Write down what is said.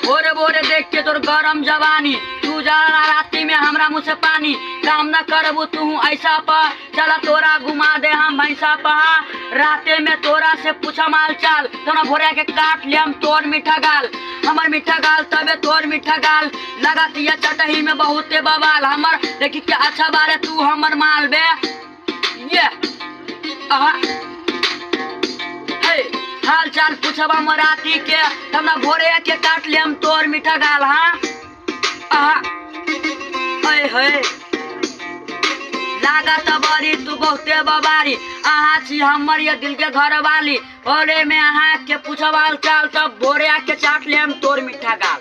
बोरे बोरे देख के तोर गरम जवानी, तू जाला राती में हमरा मुँह से पानी। काम न करबू तू ऐसा पा, चला तोरा घुमा दे हम भैंसा पहा। राते में तोरा से पूछा माल चाल, तोरा भोरे के काट ले हम तोर मीठा गाल। हमर मीठा गाल तबे तोर मीठा गाल, लगातिया चटही में बहुते बवाल। हमर देखी के अच्छा बारे तू हमर माल बे। ये हाल चाल पूछबा मराठी के, हमरा भोरे के काट ले हम तोर मीठा गाल। हाँ लागत बड़ी तू बहुते बबारी, अहाँ छी हमर ये दिल के घर वाली। भोरे में अहाँ के पूछब हाल चाल, तब भोरे के चाट ले हम तोर मीठा गाल।